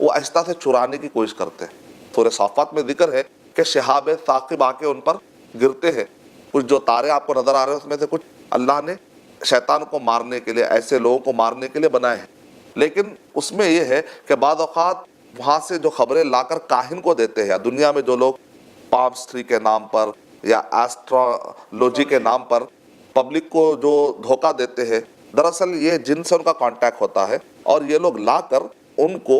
وہ آہستہ سے چرانے کی کوشش کرتے ہیں. سورہ صافات میں ذکر ہے کہ شہاب ثاقب آ کے ان پر گرتے ہیں. کچھ جو تارے آپ کو نظر آ رہے ہیں اس میں سے کچھ اللہ نے شیطان کو مارنے کے لیے، ایسے لوگوں کو مارنے کے لیے بنائے ہیں. لیکن اس میں یہ ہے کہ بعض اوقات وہاں سے جو خبریں لا کر کاہن کو دیتے ہیں، دنیا میں جو لوگ پامسٹری کے نام پر یا ایسٹرولوجی کے نام پر پبلک کو جو دھوکہ دیتے ہیں، دراصل یہ جن سے ان کا کانٹیکٹ ہوتا ہے اور یہ لوگ لا کر ان کو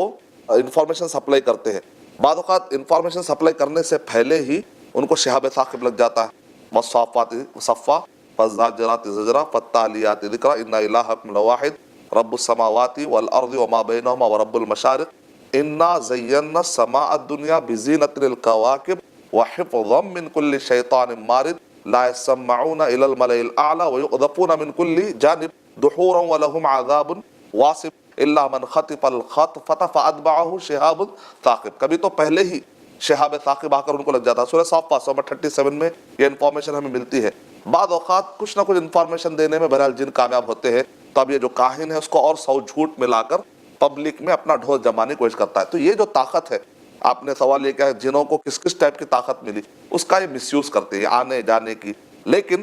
انفارمیشن سپلائی کرتے ہیں. بعض اوقات انفارمیشن سپلائی کرنے سے پہلے ہی ان کو شہاب ثاقب لگ جاتا ہے. والصافات صفا فالزاجرات زجرا فالتالیات ذکرا ان الہکم لواحد رب السماوات والارض وما بینہما ورب المشارق انا زینا السماء الدنیا بزینۃ للکواکب وحفظا من کل شیطان مارد لا يسمعون الى الملأ الاعلى ويقذفون من كل جانب دحورا ولهم عذاب واصب الا من خطف الخطفة فاتبعه شهاب ثاقب. کبھی تو پہلے ہی شہاب ثاقب آ کر ان کو لگ جاتا ہے. سورہ صافات نمبر 37 میں یہ انفارمیشن ہمیں ملتی ہے. بعض اوقات کچھ نہ کچھ انفارمیشن دینے میں بہرحال جن کامیاب ہوتے ہیں تو اب یہ جو کاہن ہے اس کو اور 100 جھوٹ ملا کر پبلک میں اپنا ڈھول جمانے کی کوشش کرتا ہے. تو یہ جو طاقت ہے، آپ نے سوال یہ کیا جنوں کو کس کس ٹائپ کی طاقت ملی، اس کا یہ مس یوز کرتے ہیں آنے جانے کی. لیکن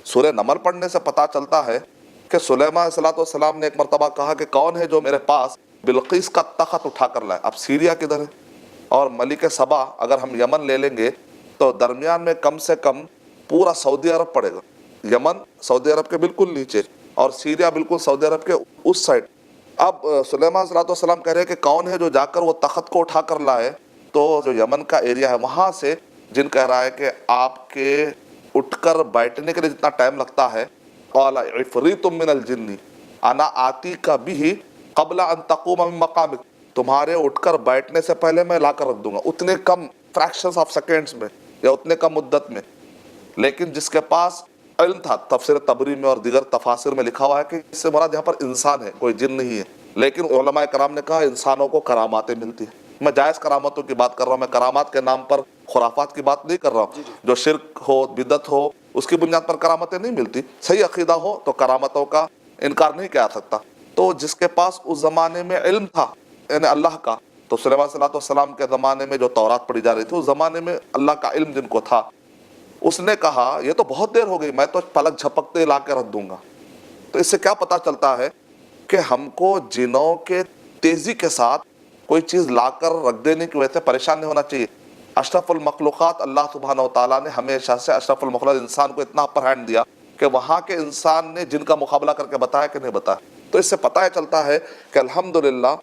سورہ نمل پڑھنے سے پتا چلتا ہے کہ سلیمان علیہ السلام نے ایک مرتبہ کہا کہ کون ہے جو میرے پاس بلقیس کا تخت اٹھا کر لائے. اب سیریا کدھر ہے اور ملک سبا اگر ہم یمن لے لیں گے تو درمیان میں کم سے کم پورا سعودی عرب پڑے گا. یمن سعودی عرب کے بالکل نیچے اور سیریا بالکل سعودی عرب کے اس سائڈ. اب سلیمان صلی اللہ علیہ وسلم کہہ رہے ہیں کہ کون ہے جو جا کر وہ تخت کو اٹھا کر لائے. تو جو یمن کا ایریا ہے وہاں سے جن کہہ رہا ہے کہ آپ کے اٹھ کر بیٹھنے کے لیے جتنا ٹائم لگتا ہے، قال عفریت من الجن انا آتیک بہ قبل ان تقوم من مقامک، تمہارے اٹھ کر بیٹھنے سے پہلے میں لا کر رکھ دوں گا. اتنے کم فریکشنز آف سیکنڈز میں یا اتنے کم مدت میں. لیکن جس کے پاس علم تھا، تفسیر طبری میں اور دیگر تفاسیر میں لکھا ہوا ہے کہ اس سے مراد یہاں پر انسان ہے، کوئی جن نہیں ہے. لیکن علماء کرام نے کہا انسانوں کو کراماتیں ملتی ہیں. میں جائز کرامتوں کی بات کر رہا ہوں، میں کرامات کے نام پر خرافات کی بات نہیں کر رہا ہوں. جو شرک ہو، بدعت ہو، اس کی بنیاد پر کرامتیں نہیں ملتی. صحیح عقیدہ ہو تو کرامتوں کا انکار نہیں کیا سکتا. تو جس کے پاس اس زمانے میں علم تھا یعنی اللہ کا، تو سلیمان صلی اللہ علیہ وسلم کے زمانے میں جو تورات پڑھی جا رہی تھی اس زمانے میں اللہ کا علم جن کو تھا، اس نے کہا یہ تو بہت دیر ہو گئی، میں تو پلک جھپکتے لا کے رکھ دوں گا. تو اس سے کیا پتا چلتا ہے کہ ہم کو جنوں کے تیزی کے ساتھ کوئی چیز لا کر رکھ دینے کی وجہ سے پریشان نہیں ہونا چاہیے. اشرف المخلوقات اللہ سبحانہ و تعالیٰ نے ہمیشہ سے اشرف المخلوقات انسان کو اتنا اپر ہینڈ دیا کہ وہاں کے انسان نے جن کا مقابلہ کر کے بتایا کہ نہیں بتایا. تو اس سے پتہ چلتا ہے کہ الحمدللہ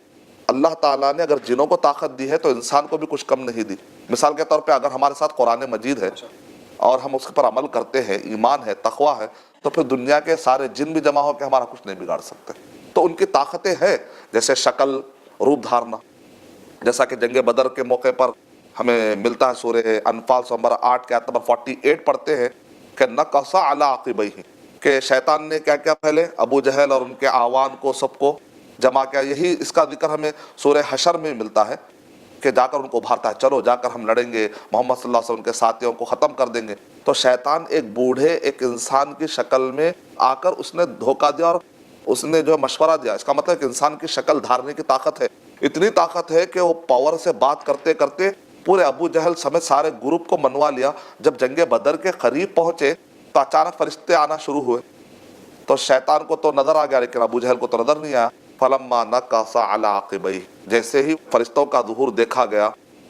اللہ تعالیٰ نے اگر جنوں کو طاقت دی ہے تو انسان کو بھی کچھ کم نہیں دی. مثال کے طور پہ اگر ہمارے ساتھ قرآن مجید ہے اور ہم اس پر عمل کرتے ہیں، ایمان ہے، تقوی ہے، تو پھر دنیا کے سارے جن بھی جمع ہو کے ہمارا کچھ نہیں بگاڑ سکتے. تو ان کی طاقتیں ہیں، جیسے شکل، روپ دھارنا، جیسا کہ جنگ بدر کے موقع پر ہمیں ملتا ہے. سورہ انفال نمبر 8 کے آیت نمبر 48 پڑھتے ہیں کہ نقص علی عقبیہ، کہ شیطان نے کیا کیا پہلے ابو جہل اور ان کے اعوان کو سب کو جمع کیا. یہی اس کا ذکر ہمیں سورہ حشر میں ملتا ہے کہ جا کر ان کو ابھارتا ہے، چلو جا کر ہم لڑیں گے، محمد صلی اللہ علیہ وسلم کے ساتھیوں کو ختم کر دیں گے. تو شیطان ایک بوڑھے ایک انسان کی شکل میں آ کر اس نے دھوکہ دیا اور اس نے جو مشورہ دیا. اس کا مطلب ہے کہ انسان کی شکل دھارنے کی طاقت ہے. اتنی طاقت ہے کہ وہ پاور سے بات کرتے کرتے پورے ابو جہل سمیت سارے گروپ کو منوا لیا. جب جنگ بدر کے قریب پہنچے تو اچانک فرشتے آنا شروع ہوئے. تو شیطان کو تو نظر آ گیا لیکن ابو جہل کو تو نظر نہیں آیا. فلما نقص علی عقبیہ، جیسے ہی فرشتوں کا ظہور دیکھا گیا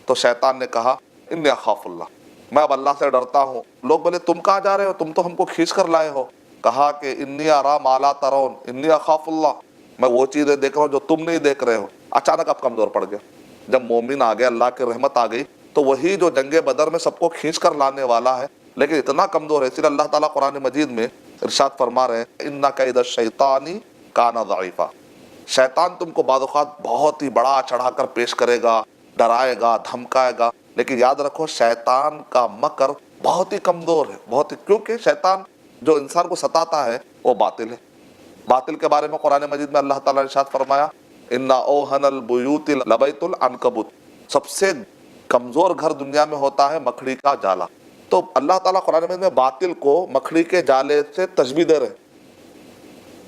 تو شیطان نے کہا انی اخاف اللہ، میں اب اللہ سے ڈرتا ہوں. لوگ بولے تم کہاں جا رہے ہو، تم تو ہم کو کھینچ کر لائے ہو. کہا کہ انی ارا ما لا ترون انی اخاف اللہ، میں وہ چیزیں دیکھ رہا ہوں جو تم نہیں دیکھ رہے ہو. اچانک اب کمزور پڑ گیا. جب مومن آ گئے، اللہ کی رحمت آ گئی، تو وہی جو جنگ بدر میں سب کو کھینچ کر لانے والا ہے لیکن اتنا کمزور ہے. اس لیے اللہ تعالیٰ قرآن مجید میں ارشاد فرما رہے ہیں ان کید الشیطان کان ضعیفا، شیطان تم کو بعض اوقات بہت ہی بڑا چڑھا کر پیش کرے گا، ڈرائے گا، دھمکائے گا، لیکن یاد رکھو شیطان کا مکر بہت ہی کمزور ہے، بہت ہی، کیونکہ شیطان جو انسان کو ستاتا ہے وہ باطل ہے. باطل کے بارے میں قرآن مجید میں اللہ تعالیٰ نے ارشاد فرمایا ان اوہن البیوت لبیت العنکبوت، سب سے کمزور گھر دنیا میں ہوتا ہے مکڑی کا جالا. تو اللہ تعالیٰ قرآن مجید میں باطل کو مکڑی کے جالے سے تشبیہ دے رہے،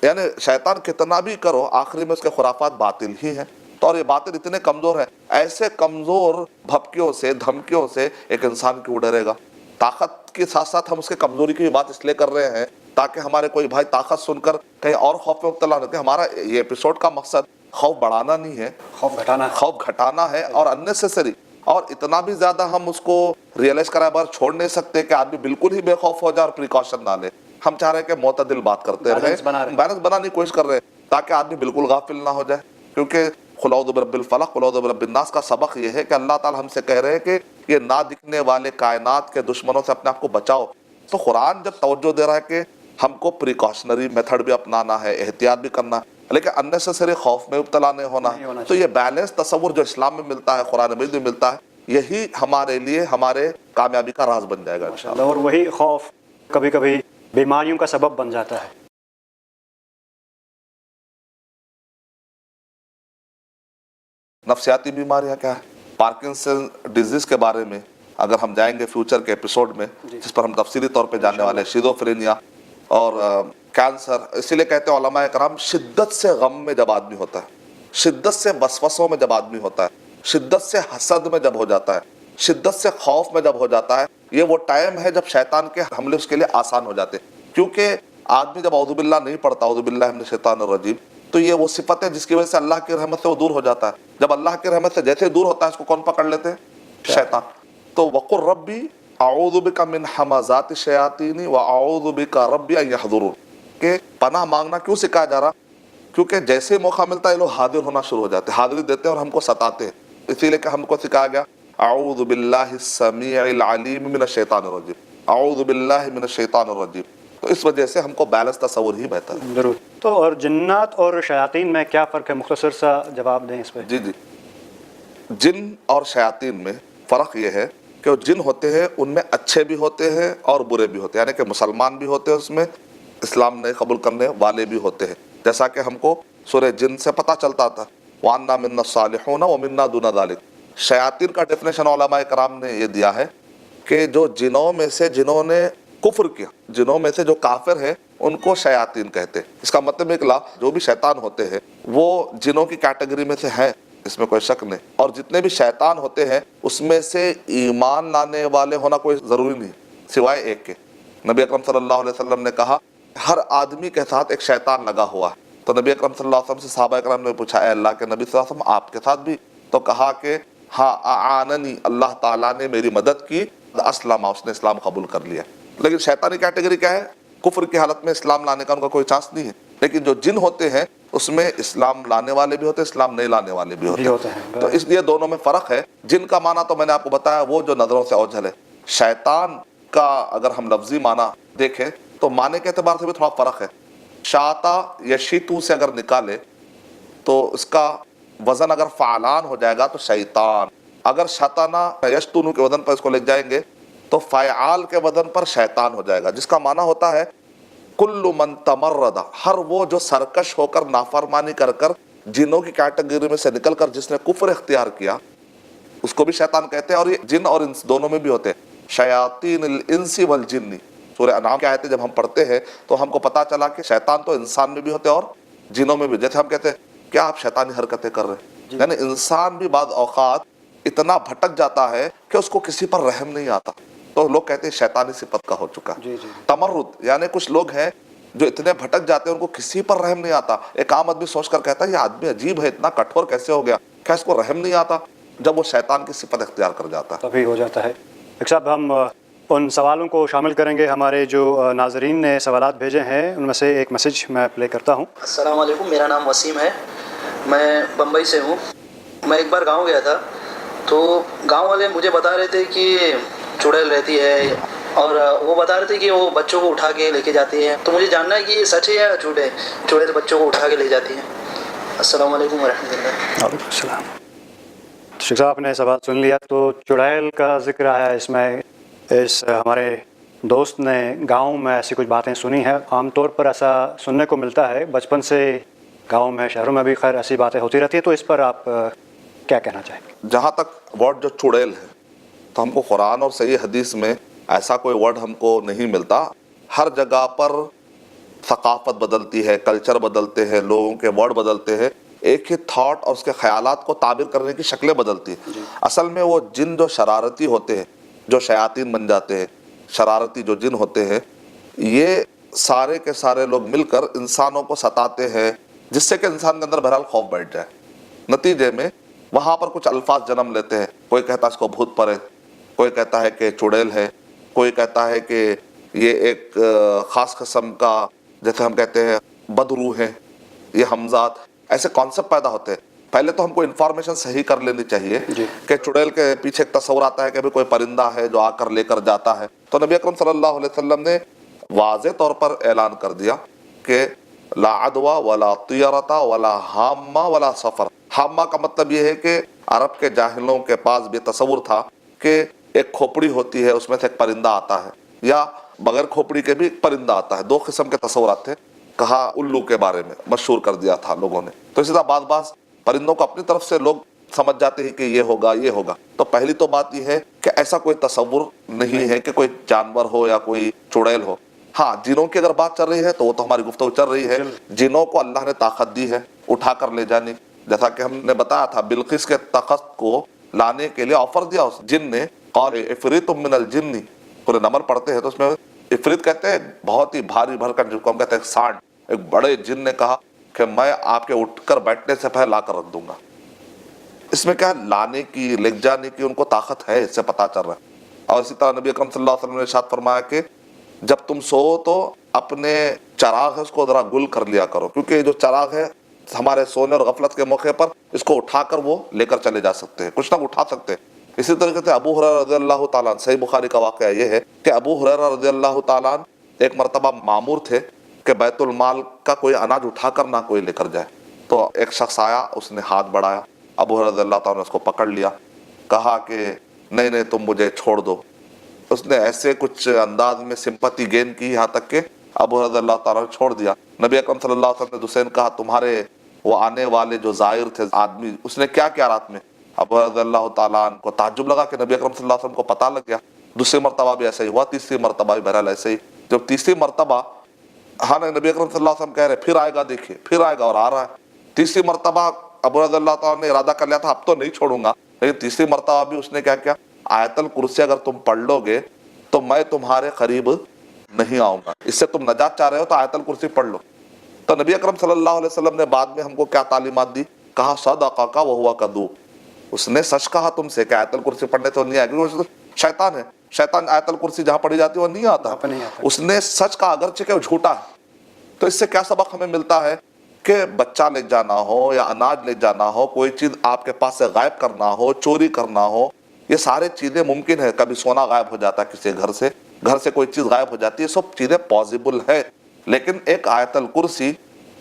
یعنی شیطان کتنا بھی کرو آخری میں اس کے خرافات باطل ہی ہیں. تو اور یہ باطل اتنے کمزور ہیں، ایسے کمزور بھپکیوں سے دھمکیوں سے ایک انسان کیوں ڈرے گا؟ طاقت کے ساتھ ساتھ ہم اس کے کمزوری کی بھی بات اس لیے کر رہے ہیں تاکہ ہمارے کوئی بھائی طاقت سن کر کہیں اور خوف میں مبتلا نہ ہو۔ ہمارا یہ ایپیسوڈ کا مقصد خوف بڑھانا نہیں ہے، خوف گھٹانا ہے، اور اننیسیسری اور اتنا بھی زیادہ ہم اس کو ریئلائز کرائے بار چھوڑ نہیں سکتے کہ آدمی بالکل ہی بے خوف ہو جائے اور پریکاشن نہ لے۔ ہم چاہ رہے ہیں کہ معتدل بات کرتے رہے، بیلنس بنانے کی کوشش کر رہے ہیں تاکہ آدمی بالکل غافل نہ ہو جائے، کیونکہ قل اعوذ برب الفلق قل اعوذ برب الناس کا سبق یہ ہے کہ اللہ تعالیٰ ہم سے کہہ رہے ہیں کہ یہ نہ دکھنے والے کائنات کے دشمنوں سے اپنے آپ کو بچاؤ۔ تو قرآن جب توجہ دے رہا ہے کہ ہم کو پریکاشنری میتھڈ بھی اپنانا ہے، احتیاط بھی کرنا ہے، لیکن اننیسیسری خوف میں مبتلا نہیں ہونا ہے۔ تو یہ بیلنس تصور جو اسلام میں ملتا ہے، قرآن مجید میں ملتا ہے، یہی ہمارے لیے ہمارے کامیابی کا راز بن جائے گا انشاءاللہ۔ اور وہی خوف کبھی کبھی بیماریوں کا سبب بن جاتا ہے۔ نفسیاتی بیماریاں کیا ہے؟ پارکنسن ڈیزیز کے بارے میں اگر ہم جائیں گے فیوچر کے ایپیسوڈ میں جس پر ہم تفصیلی طور پہ جاننے والے ہیں، شیزوفرینیا اور کینسر، اسی لیے کہتے ہیں علماء کرام شدت سے غم میں جب آدمی ہوتا ہے، شدت سے وسوسوں میں جب آدمی ہوتا ہے، شدت سے حسد میں جب ہو جاتا ہے، شدت سے خوف میں جب ہو جاتا ہے، یہ وہ ٹائم ہے جب شیطان کے حملے اس کے لیے آسان ہو جاتے ہیں، کیونکہ آدمی جب اعوذ باللہ نہیں پڑھتا، اعوذ باللہ من الشیطان الرجیم، تو یہ وہ صفت ہے جس کی وجہ سے اللہ کی رحمت سے وہ دور ہو جاتا ہے۔ جب اللہ کی رحمت سے جیسے دور ہوتا ہے اس کو کون پکڑ لیتے ہیں؟ شیطان۔ تو وقل ربی اعوذ بک من حمزات الشیاطین واعوذ بک ربی ان یحضرون، کہ پناہ مانگنا کیوں سکھایا جا رہا؟ کیونکہ جیسے موقع ملتا ہے یہ لوگ حاضر ہونا شروع ہو جاتے ہیں، حاضری دیتے ہیں اور ہم کو ستاتے ہیں، اسی لیے کہ ہم کو سکھایا گیا اعوذ باللہ السمیع العلیم من الشیطان الرجیم، اعوذ باللہ من الشیطان الرجیم۔ تو اس وجہ سے ہم کو بیلنس تصور ہی بہتر ہے۔ ضرور۔ تو اور جنات اور شیاطین میں کیا فرق ہے؟ مختصر سا جواب دیں اس پہ۔ جی جن اور شیاطین میں فرق یہ ہے کہ جن ہوتے ہیں ان میں اچھے بھی ہوتے ہیں اور برے بھی ہوتے ہیں، یعنی کہ مسلمان بھی ہوتے ہیں، اس میں اسلام نہیں قبول کرنے والے بھی ہوتے ہیں، جیسا کہ ہم کو سورہ جن سے پتہ چلتا تھا وَأَنَّا مِنَّا الصَّالِحُونَ وَمِنَّا دُونَ ذَلِكَ۔ شیاطین کا ڈیفینیشن علماء کرام نے یہ دیا ہے کہ جو جنوں میں سے جنہوں نے کفر کیا، جنوں میں سے جو کافر ہیں ان کو شیاطین کہتے ہیں۔ اس کا مطلب نکلا جو بھی شیطان ہوتے ہیں وہ جنوں کی کیٹیگری میں سے ہیں، اس میں کوئی شک نہیں، اور جتنے بھی شیطان ہوتے ہیں اس میں سے ایمان لانے والے ہونا کوئی ضروری نہیں سوائے ایک کے۔ نبی اکرم صلی اللہ علیہ وسلم نے کہا ہر آدمی کے ساتھ ایک شیطان لگا ہوا ہے، تو نبی اکرم صلی اللہ علیہ وسلم سے صحابہ اکرام نے پوچھا اے اللہ کے نبی صلی اللہ علیہ وسلم آپ کے ساتھ بھی؟ تو کہا کہ ہاں اعاننی، اللہ تعالیٰ نے میری مدد کی، اسلم، اس نے اسلام قبول کر لیا۔ لیکن شیطانی کیٹیگری کیا ہے؟ کفر کی حالت میں اسلام لانے کا ان کا کوئی چانس نہیں ہے، لیکن جو جن ہوتے ہیں اس میں اسلام لانے والے بھی ہوتے ہیں، اسلام نہیں لانے والے بھی ہوتے ہیں۔ تو اس لیے دونوں میں فرق ہے۔ جن کا معنی تو میں نے آپ کو بتایا وہ جو نظروں سے اوجھل ہے، شیطان کا اگر ہم لفظی معنی دیکھیں تو معنی کے اعتبار سے بھی تھوڑا فرق ہے۔ شاتا یشیتو سے اگر نکالے تو اس کا وزن اگر فعلان ہو جائے گا تو شیطان، اگر شتنا یشتنو کے وزن پر اس کو لے جائیں گے تو فعال کے وزن پر شیطان ہو جائے گا، جس کا معنی ہوتا ہے کل من تمرد، ہر وہ جو سرکش ہو کر نافرمانی کر کر جنوں کی کیٹیگری میں سے نکل کر جس نے کفر اختیار کیا اس کو بھی شیطان کہتے ہیں، اور یہ جن اور انس دونوں میں بھی ہوتے ہیں۔ شیاطین الانس والجن، سورہ انعام کی آیتیں جب ہم پڑھتے ہیں تو ہم کو پتہ چلا کہ شیطان تو انسان میں بھی ہوتے ہیں اور جنوں میں بھی، جیسے ہم کہتے ہیں کیا آپ شیطانی حرکتیں کر رہے ہیں، یعنی انسان بھی بعض اوقات اتنا بھٹک جاتا ہے کہ اس کو کسی پر رحم نہیں آتا، تو لوگ کہتے ہیں شیطانی صفت کا ہو چکا۔ تمرد یعنی کچھ لوگ ہیں جو اتنے بھٹک جاتے ہیں ان کو کسی پر رحم نہیں آتا۔ ایک عام آدمی سوچ کر کہتا ہے یہ آدمی عجیب ہے، اتنا کٹھور کیسے ہو گیا، کیا اس کو رحم نہیں آتا؟ جب وہ شیطان کی صفت اختیار کر جاتا ہے تبھی ہو جاتا ہے۔ ڈاکٹر صاحب ہم ان سوالوں کو شامل کریں گے، ہمارے جو ناظرین نے سوالات بھیجے ہیں ان میں سے ایک میسج میں پلے کرتا ہوں۔ السلام علیکم، میرا نام وسیم ہے، میں بمبئی سے ہوں۔ میں ایک بار گاؤں گیا تھا تو گاؤں والے مجھے بتا رہے تھے کہ چڑیل رہتی ہے، اور وہ بتا رہے تھے کہ وہ بچوں کو اٹھا کے لے کے جاتی ہے، تو مجھے جاننا ہے کہ یہ سچ ہے یا جھوٹ ہے، چڑیل بچوں کو اٹھا کے لے جاتی ہے؟ السلام علیکم ورحمۃ اللہ۔ وعلیکم السلام۔ شیخ صاحب نے سوال سن لیا، تو چڑیل کا ذکر آیا اس میں، اس ہمارے دوست نے گاؤں میں ایسی کچھ باتیں سنی ہیں، عام طور پر ایسا سننے کو ملتا ہے، بچپن سے گاؤں میں شہروں میں بھی خیر ایسی باتیں ہوتی رہتی ہیں، تو اس پر آپ کیا کہنا چاہیں گے؟ جہاں تک ورڈ جو چڑیل ہے تو ہم کو قرآن اور صحیح حدیث میں ایسا کوئی ورڈ ہم کو نہیں ملتا۔ ہر جگہ پر ثقافت بدلتی ہے، کلچر بدلتے ہیں، لوگوں کے ورڈ بدلتے ہیں، ایک ہی تھاٹ اور اس کے خیالات کو تعبیر کرنے کی شکلیں بدلتی ہیں. اصل میں وہ جن جو شرارتی ہوتے ہیں، جو شیاطین بن جاتے ہیں، شرارتی جو جن ہوتے ہیں، یہ سارے کے سارے لوگ مل کر انسانوں کو ستاتے ہیں، جس سے کہ انسان کے اندر بہرحال خوف بیٹھ جائے. نتیجے میں وہاں پر کچھ الفاظ جنم لیتے ہیں. کوئی کہتا ہے اس کو بھوت پریت، کوئی کہتا ہے کہ چڑیل ہے، کوئی کہتا ہے کہ یہ ایک خاص قسم کا، جیسے ہم کہتے ہیں بدروح ہے، یہ ہمزات، ایسے کانسیپٹ پیدا ہوتے ہیں. پہلے تو ہم کو انفارمیشن صحیح کر لینی چاہیے کہ چڑیل کے پیچھے ایک تصور آتا ہے کہ کوئی پرندہ ہے جو آ کر لے کر جاتا ہے. تو نبی اکرم صلی اللہ علیہ وسلم نے واضح طور پر اعلان کر دیا کہ لا عدوى ولا طیرۃ ولا حامہ ولا سفر. حامہ کا مطلب یہ ہے کہ عرب کے جاہلوں کے پاس بھی تصور تھا کہ ایک کھوپڑی ہوتی ہے، اس میں سے ایک پرندہ آتا ہے، یا بغیر کھوپڑی کے بھی ایک پرندہ آتا ہے. دو قسم کے تصورات تھے. کہا الو کے بارے میں مشہور کر دیا تھا لوگوں نے. تو اسی طرح بعض پرندوں کو اپنی طرف سے لوگ سمجھ جاتے ہیں کہ یہ ہوگا یہ ہوگا. تو پہلی تو بات یہ ہے کہ ایسا کوئی تصور نہیں ہے کہ کوئی جانور ہو یا کوئی چڑیل ہو. ہاں، جنوں کی اگر بات چل رہی ہے تو وہ تو ہماری گفتگو چل رہی ہے. جنوں کو اللہ نے طاقت دی ہے اٹھا کر لے جانے. جیسا کہ ہم نے بتایا تھا، بلقیس کے تخت کو لانے کے لیے آفر دیا اس جن نے. قال عفریت من الجن، پورے نمبر پڑھتے ہیں تو اس میں عفریت کہتے ہیں بہت ہی بھاری بھرکن، جس کو ہم کہتے ہیں سانڈ. ایک بڑے جن نے کہا کہ میں آپ کے اٹھ کر بیٹھنے سے پہلے لا کر رکھ دوں گا. اس میں کیا لانے کی، لے جانے کی ان کو طاقت ہے، اس سے پتہ چل رہا ہے. اور اسی طرح نبی اکرم صلی اللہ علیہ وسلم نے ارشاد فرمایا کہ جب تم سو تو اپنے چراغ ہے اس کو ذرا گل کر لیا کرو، کیونکہ یہ جو چراغ ہے ہمارے سونے اور غفلت کے موقع پر اس کو اٹھا کر وہ لے کر چلے جا سکتے ہیں، کچھ نہ اٹھا سکتے ہیں. اسی طریقے سے ابو ہریرہ رضی اللہ تعالیٰ عنہ، صحیح بخاری کا واقعہ یہ ہے کہ ابو ہریرہ رضی اللہ تعالیٰ عنہ ایک مرتبہ مامور تھے کہ بیت المال کا کوئی اناج اٹھا کر نہ کوئی لے کر جائے. تو ایک شخص آیا، اس نے ہاتھ بڑھایا، ابو ہریرہ رضی اللہ تعالیٰ نے اس کو پکڑ لیا، کہا کہ نہیں تم مجھے چھوڑ دو. اس نے ایسے کچھ انداز میں سمپتی گین کی یہاں تک کہ ابو رضی اللہ تعالیٰ نے چھوڑ دیا. نبی اکرم صلی اللہ علیہ وسلم نے دوسرے نے کہا تمہارے وہ آنے والے جو زائر تھے آدمی، اس نے کیا کیا رات میں؟ ابو رضی اللہ تعالیٰ عنہ کو تعجب لگا کہ نبی اکرم صلی اللہ علیہ وسلم کو پتہ لگ گیا. دوسری مرتبہ بھی ایسا ہی ہوا، تیسری مرتبہ بھی بہرحال ایسے ہی. جب تیسری مرتبہ نبی اکرم صلی اللہ علیہ وسلم کہہ رہے پھر آئے گا، دیکھیے پھر آئے گا، اور آ رہا ہے. تیسری مرتبہ ابو رضی اللہ تعالیٰ نے ارادہ کر لیا تھا اب تو نہیں چھوڑوں گا، لیکن تیسری مرتبہ بھی اس نے کیا کیا؟ آیت الکرسی اگر تم پڑھ لو گے تو میں تمہارے قریب نہیں آؤں گا. اس سے تم نجات چاہ رہے ہو تو آیت الکرسی پڑھ لو. تو نبی اکرم صلی اللہ علیہ وسلم نے بعد میں ہم کو کیا تعلیمات دی؟ کہا صدقک وہو کذوب. اس نے سچ کہا تم سے کہ آیت الکرسی پڑھنے تو نہیں آئے گی. شیطان ہے، شیطان آیت الکرسی جہاں پڑھی جاتی ہے وہ نہیں آتا. اس نے سچ کہا اگرچہ کہ وہ جھوٹا ہے. تو اس سے کیا سبق ہمیں ملتا ہے کہ بچہ لے جانا ہو یا اناج لے جانا ہو، کوئی چیز آپ کے پاس سے غائب کرنا ہو، چوری کرنا ہو، یہ سارے چیزیں ممکن ہے. کبھی سونا غائب ہو جاتا ہے کسی گھر سے کوئی چیز غائب ہو جاتی ہے، سب چیزیں پاسبل ہے. لیکن ایک آیت الکرسی،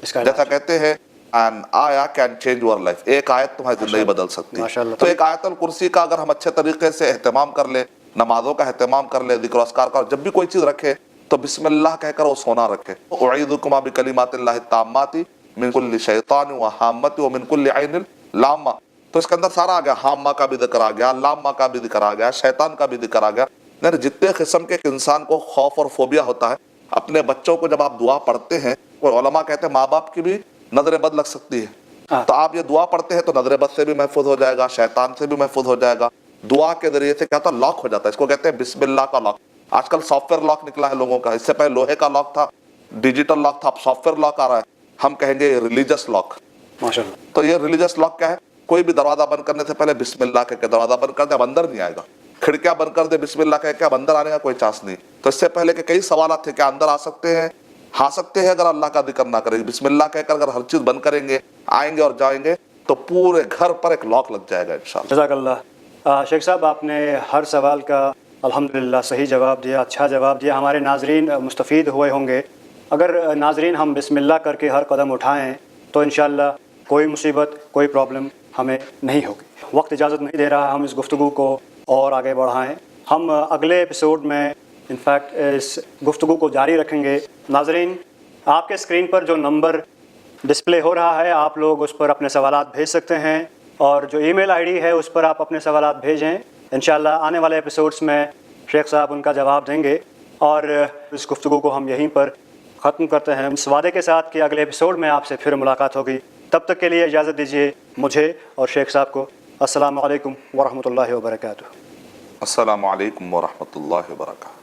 جیسا کہتے ہیں an آیا can change your life، ایک آیت تمہاری زندگی بدل سکتی ہے. تو ایک آیت الکرسی کا اگر ہم اچھے طریقے سے اہتمام کر لیں، نمازوں کا اہتمام کر لیں، ذکر و اذکار کا، جب بھی کوئی چیز رکھے تو بسم اللہ کہہ کر وہ سونا رکھے. اعیذکما بکلمات اللہ التامات من کل شیطان وہامۃ ومن کل عین لامہ. تو اس کے اندر سارا آ گیا، حامہ کا بھی ذکر آ گیا، لامہ کا بھی ذکر آ گیا، شیطان کا بھی ذکر آ گیا. یعنی جتنے قسم کے انسان کو خوف اور فوبیا ہوتا ہے، اپنے بچوں کو جب آپ دعا پڑھتے ہیں، اور علماء کہتے ہیں ماں باپ کی بھی نظر بد لگ سکتی ہے، تو آپ یہ دعا پڑھتے ہیں تو نظر بد سے بھی محفوظ ہو جائے گا، شیطان سے بھی محفوظ ہو جائے گا. دعا کے ذریعے سے کیا ہوتا ہے؟ لاک ہو جاتا ہے. اس کو کہتے ہیں بسم اللہ کا لاک. آج کل سافٹ ویئر لاک نکلا ہے لوگوں کا. اس سے پہلے لوہے کا لاک تھا، ڈیجیٹل لاک تھا، اب سافٹ ویئر لاک آ رہا ہے. ہم کہیں گے ریلیجس لاک. ماشاءاللہ. تو یہ ریلیجس لاک کیا ہے؟ کوئی بھی دروازہ بند کرنے سے پہلے بسم اللہ کہہ کے دروازہ بند کر دے، اب اندر نہیں آئے گا. کھڑکیاں بند کر دے بسم اللہ کہہ کے، اب اندر آنے کا کوئی چانس نہیں. تو اس سے پہلے کہ کئی سوالات تھے، کیا اندر آ سکتے ہیں؟ ہاں سکتے ہیں، اگر اللہ کا ذکر نہ کریں. بسم اللہ کہہ کر اگر ہر چیز بند کریں گے، آئیں گے اور جائیں گے تو پورے گھر پر ایک لاک لگ جائے گا انشاءاللہ. جزاک اللہ. شیخ صاحب، آپ نے ہر سوال کا الحمدللہ صحیح جواب دیا، اچھا جواب دیا. ہمارے ناظرین مستفید ہوئے ہوں گے. اگر ناظرین ہم بسم اللہ کر کے ہر قدم اٹھائیں تو انشاءاللہ کوئی مصیبت، کوئی پرابلم ہمیں نہیں ہوگی. وقت اجازت نہیں دے رہا ہم اس گفتگو کو اور آگے بڑھائیں. ہم اگلے ایپیسوڈ میں انفیکٹ اس گفتگو کو جاری رکھیں گے. ناظرین، آپ کے اسکرین پر جو نمبر ڈسپلے ہو رہا ہے، آپ لوگ اس پر اپنے سوالات بھیج سکتے ہیں، اور جو ای میل آئی ڈی ہے اس پر آپ اپنے سوالات بھیجیں. انشاءاللہ آنے والے ایپیسوڈس میں شیخ صاحب ان کا جواب دیں گے. اور اس گفتگو کو ہم یہیں پر ختم کرتے ہیں اس وعدے کے ساتھ کہ اگلے ایپیسوڈ میں آپ سے پھر ملاقات ہوگی. تب تک کے لیے اجازت دیجیے مجھے اور شیخ صاحب کو۔ السلام علیکم ورحمۃ اللہ وبرکاتہ۔ السلام علیکم ورحمۃ اللہ وبرکاتہ۔